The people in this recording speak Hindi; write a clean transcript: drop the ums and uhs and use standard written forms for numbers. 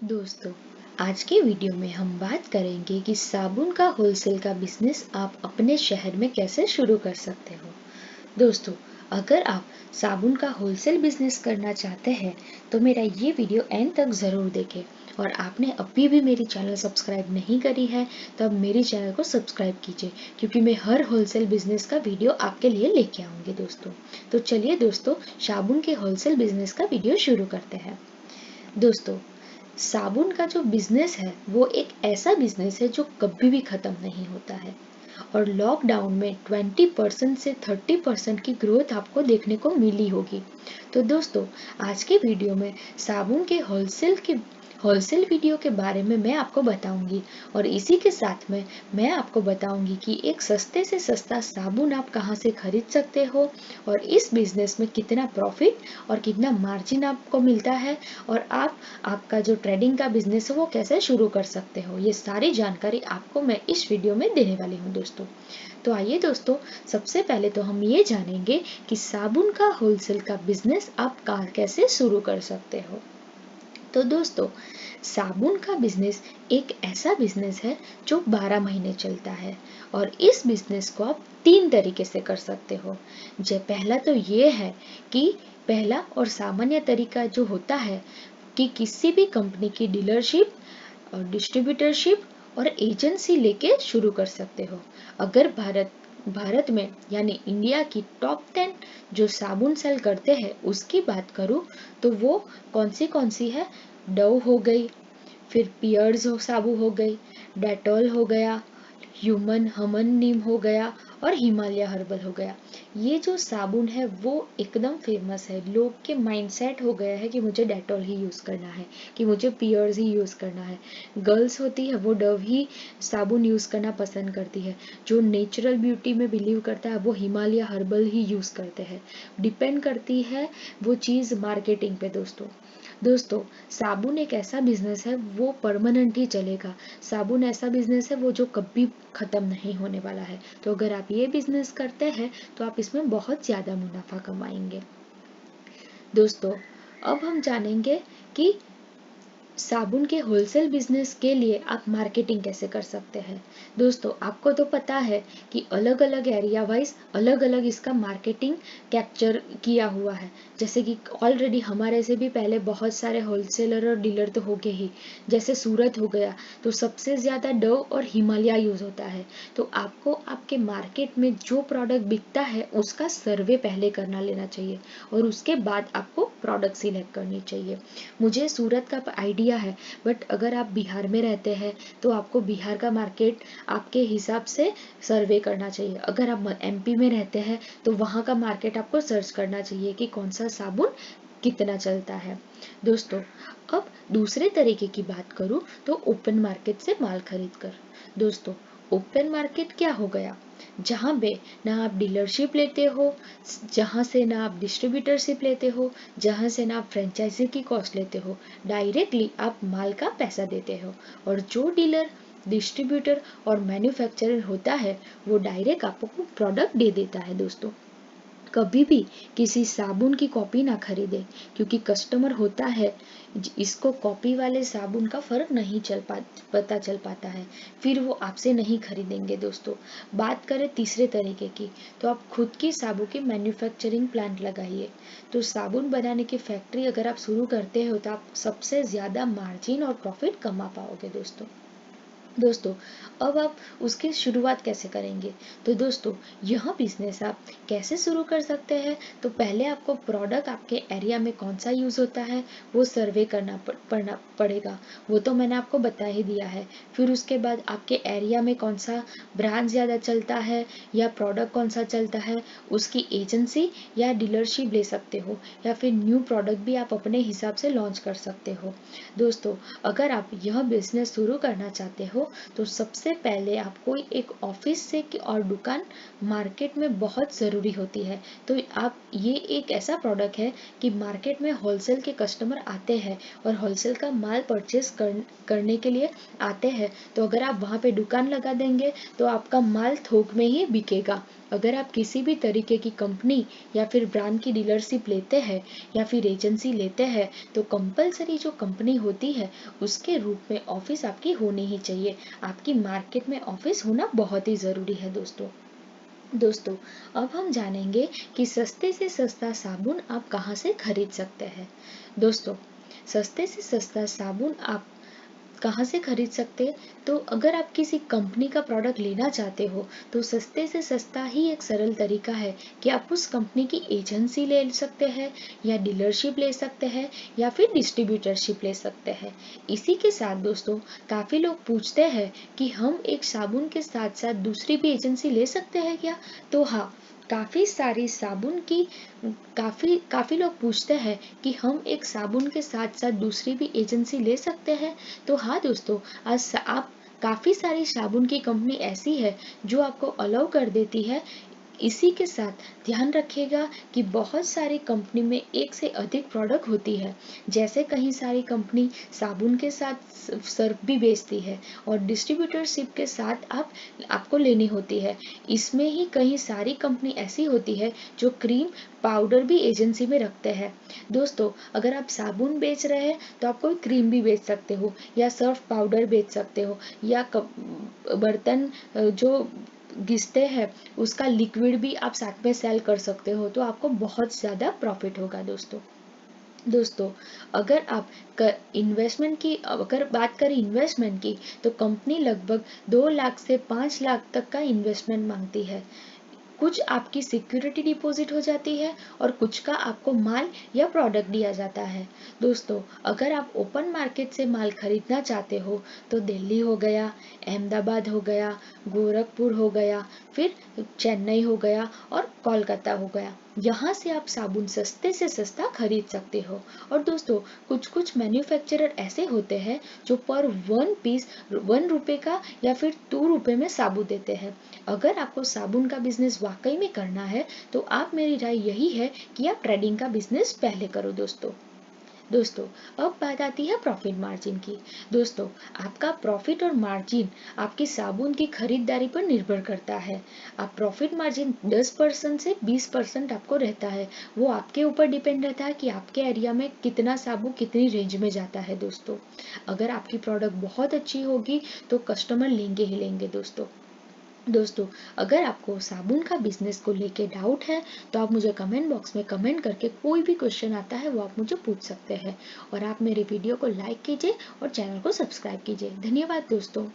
दोस्तों, आज के वीडियो में हम बात करेंगे कि साबुन का होलसेल का बिजनेस आप अपने शहर में कैसे शुरू कर सकते हो। दोस्तों, अगर आप साबुन का होलसेल बिजनेस करना चाहते हैं तो मेरा ये वीडियो एंड तक ज़रूर देखें। और आपने अभी भी मेरी चैनल सब्सक्राइब नहीं करी है तो अब मेरी चैनल को सब्सक्राइब कीजिए, क्योंकि मैं हर होलसेल बिजनेस का वीडियो आपके लिए लेके आऊँगी दोस्तों। तो चलिए दोस्तों, साबुन के होलसेल बिजनेस का वीडियो शुरू करते हैं। दोस्तों, साबुन का जो बिजनेस है वो एक ऐसा बिजनेस है जो कभी भी खत्म नहीं होता है। और लॉकडाउन में 20% से 30% की ग्रोथ आपको देखने को मिली होगी। तो दोस्तों, आज के वीडियो में साबुन के होलसेल वीडियो के बारे में मैं आपको बताऊंगी। और इसी के साथ में मैं आपको बताऊंगी कि एक सस्ते से सस्ता साबुन आप कहां से खरीद सकते हो, और इस बिजनेस में कितना प्रॉफिट और कितना मार्जिन आपको मिलता है, और आपका जो ट्रेडिंग का बिजनेस है वो कैसे शुरू कर सकते हो। ये सारी जानकारी आपको मैं इस वीडियो में देने वाली हूँ दोस्तों। तो आइए दोस्तों, सबसे पहले तो हम ये जानेंगे कि साबुन का होलसेल का बिजनेस आप कैसे शुरू कर सकते हो। तो दोस्तों, साबुन का बिजनेस एक ऐसा बिजनेस है जो 12 महीने चलता है। और इस बिजनेस को आप 3 तरीके से कर सकते हो। जो पहला तो ये है कि पहला और सामान्य तरीका जो होता है कि किसी भी कंपनी की डीलरशिप और डिस्ट्रीब्यूटरशिप और एजेंसी लेके शुरू कर सकते हो। अगर भारत में यानी इंडिया की टॉप 10 जो साबुन सेल करते हैं उसकी बात करूँ तो वो कौन सी है। डव हो गई, फिर पियर्स हो साबु हो गई, डेटॉल हो गया, ह्यूमन हमन नीम हो गया, और हिमालय हर्बल हो गया। ये जो साबुन है वो एकदम फेमस है। लोग के माइंडसेट हो गया है कि मुझे डेटॉल ही यूज़ करना है, कि मुझे पियर्स ही यूज़ करना है। गर्ल्स होती है वो डव ही साबुन यूज़ करना पसंद करती है। जो नेचुरल ब्यूटी में बिलीव करता है वो हिमालय हर्बल ही यूज़ करते हैं। डिपेंड करती है वो चीज़ मार्केटिंग पे दोस्तों। दोस्तों, साबुन एक ऐसा बिजनेस है वो परमानेंट ही चलेगा। साबुन ऐसा बिजनेस है वो जो कभी ख़त्म नहीं होने वाला है। तो अगर आप ये बिजनेस करते हैं तो आप इसमें बहुत ज़्यादा मुनाफा कमाएंगे। दोस्तों, अब हम जानेंगे कि साबुन के होलसेल बिजनेस के लिए आप मार्केटिंग कैसे कर सकते हैं। दोस्तों, आपको तो पता है कि अलग अलग एरिया वाइज अलग अलग इसका मार्केटिंग कैप्चर किया हुआ है। जैसे कि ऑलरेडी हमारे से भी पहले बहुत सारे होलसेलर और डीलर तो हो गए ही। जैसे सूरत हो गया तो सबसे ज़्यादा डव और हिमालय यूज़ होता है। तो आपको आपके मार्केट में जो प्रोडक्ट बिकता है उसका सर्वे पहले करना लेना चाहिए, और उसके बाद आपको प्रोडक्ट सिलेक्ट करनी चाहिए। मुझे सूरत का आइडिया है, बट अगर आप बिहार में रहते हैं तो आपको बिहार का मार्केट आपके हिसाब से सर्वे करना चाहिए। अगर आप एमपी में रहते हैं तो वहाँ का मार्केट आपको सर्च करना चाहिए कि कौन सा साबुन कितना चलता है। दोस्तों, अब दूसरे तरीके की बात करूँ तो ओपन मार्केट से माल खरीद कर। दोस्तों, ओपन मार्केट क्या हो गया, जहाँ पे ना आप डीलरशिप लेते हो, जहाँ से ना आप डिस्ट्रीब्यूटरशिप लेते हो, जहाँ से ना आप फ्रेंचाइजी की कॉस्ट लेते हो। डायरेक्टली आप माल का पैसा देते हो, और जो डीलर, डिस्ट्रीब्यूटर और मैन्युफैक्चरर होता है वो डायरेक्ट आपको प्रोडक्ट दे देता है। दोस्तों, कभी भी किसी साबुन की कॉपी ना खरीदे, क्योंकि कस्टमर होता है इसको कॉपी वाले साबुन का फर्क नहीं पता चल पाता है, फिर वो आपसे नहीं खरीदेंगे। दोस्तों, बात करें तीसरे तरीके की तो आप खुद की साबुन की मैन्युफैक्चरिंग प्लांट लगाइए। तो साबुन बनाने की फैक्ट्री अगर आप शुरू करते हो तो आप सबसे ज़्यादा मार्जिन और प्रॉफिट कमा पाओगे। दोस्तों, अब आप उसकी शुरुआत कैसे करेंगे। तो दोस्तों, यह बिजनेस आप कैसे शुरू कर सकते हैं। तो पहले आपको प्रोडक्ट आपके एरिया में कौन सा यूज़ होता है वो सर्वे करना पड़ेगा। वो तो मैंने आपको बता ही दिया है। फिर उसके बाद आपके एरिया में कौन सा ब्रांड ज़्यादा चलता है या प्रोडक्ट कौन सा चलता है, उसकी एजेंसी या डीलरशिप ले सकते हो, या फिर न्यू प्रोडक्ट भी आप अपने हिसाब से लॉन्च कर सकते हो। दोस्तों, अगर आप यह बिजनेस शुरू करना चाहते हो तो सबसे पहले आपको एक ऑफिस से और दुकान मार्केट में बहुत ज़रूरी होती है। तो आप ये एक ऐसा प्रोडक्ट है कि मार्केट में होलसेल के कस्टमर आते हैं और होलसेल का माल परचेस करने के लिए आते हैं। तो अगर आप वहाँ पे दुकान लगा देंगे तो आपका माल थोक में ही बिकेगा। अगर आप किसी भी तरीके की कंपनी या फिर ब्रांड की डीलरशिप लेते हैं या फिर एजेंसी लेते हैं तो कंपलसरी जो कंपनी होती है उसके रूप में ऑफिस आपकी होनी ही चाहिए। आपकी मार्केट में ऑफिस होना बहुत ही ज़रूरी है दोस्तों। दोस्तों, अब हम जानेंगे कि सस्ते से सस्ता साबुन आप कहाँ से खरीद सकते हैं। दोस्तों, सस्ते से सस्ता साबुन आप कहाँ से खरीद सकते हैं? तो अगर आप किसी कंपनी का प्रोडक्ट लेना चाहते हो तो सस्ते से सस्ता ही एक सरल तरीका है कि आप उस कंपनी की एजेंसी ले सकते हैं या डीलरशिप ले सकते हैं या फिर डिस्ट्रीब्यूटरशिप ले सकते हैं। इसी के साथ दोस्तों, काफ़ी लोग पूछते हैं कि हम एक साबुन के साथ साथ दूसरी भी एजेंसी ले सकते हैं क्या? तो हाँ, काफ़ी सारी साबुन की काफ़ी काफ़ी लोग पूछते हैं कि हम एक साबुन के साथ साथ दूसरी भी एजेंसी ले सकते हैं। तो हाँ दोस्तों, आप काफ़ी सारी साबुन की कंपनी ऐसी है जो आपको अलाउ कर देती है। इसी के साथ ध्यान रखिएगा कि बहुत सारी कंपनी में एक से अधिक प्रोडक्ट होती है। जैसे कहीं सारी कंपनी साबुन के साथ सर्फ भी बेचती है और डिस्ट्रीब्यूटरशिप के साथ आपको लेनी होती है। इसमें ही कहीं सारी कंपनी ऐसी होती है जो क्रीम पाउडर भी एजेंसी में रखते हैं। दोस्तों, अगर आप साबुन बेच रहे हैं तो आप कोई क्रीम भी बेच सकते हो या सर्फ पाउडर बेच सकते हो या बर्तन जो घिसते हैं उसका लिक्विड भी आप साथ में सेल कर सकते हो, तो आपको बहुत ज़्यादा प्रॉफिट होगा दोस्तों। दोस्तों, अगर बात करें इन्वेस्टमेंट की तो कंपनी लगभग 2 लाख से 5 लाख तक का इन्वेस्टमेंट मांगती है। कुछ आपकी सिक्योरिटी डिपॉजिट हो जाती है और कुछ का आपको माल या प्रोडक्ट दिया जाता है। दोस्तों, अगर आप ओपन मार्केट से माल खरीदना चाहते हो तो दिल्ली हो गया, अहमदाबाद हो गया, गोरखपुर हो गया, फिर चेन्नई हो गया और कोलकाता हो गया। यहाँ से आप साबुन सस्ते से सस्ता खरीद सकते हो। और दोस्तों, कुछ कुछ मैन्युफैक्चरर ऐसे होते हैं जो पर 1 पीस 1 रुपए का या फिर 2 रुपए में साबुन देते हैं। अगर आपको साबुन का बिजनेस वाकई में करना है तो आप मेरी राय यही है कि आप ट्रेडिंग का बिजनेस पहले करो दोस्तों। दोस्तों, अब बात आती है प्रॉफिट मार्जिन की। दोस्तों, आपका प्रॉफिट और मार्जिन आपकी साबुन की खरीदारी पर निर्भर करता है। आप प्रॉफिट मार्जिन 10% से 20% आपको रहता है। वो आपके ऊपर डिपेंड रहता है कि आपके एरिया में कितना साबुन कितनी रेंज में जाता है दोस्तों। अगर आपकी प्रोडक्ट बहुत अच्छी होगी तो कस्टमर लेंगे ही लेंगे दोस्तों। दोस्तों, अगर आपको साबुन का बिजनेस को लेके डाउट है तो आप मुझे कमेंट बॉक्स में कमेंट करके कोई भी क्वेश्चन आता है वो आप मुझे पूछ सकते हैं। और आप मेरे वीडियो को लाइक कीजिए और चैनल को सब्सक्राइब कीजिए। धन्यवाद दोस्तों।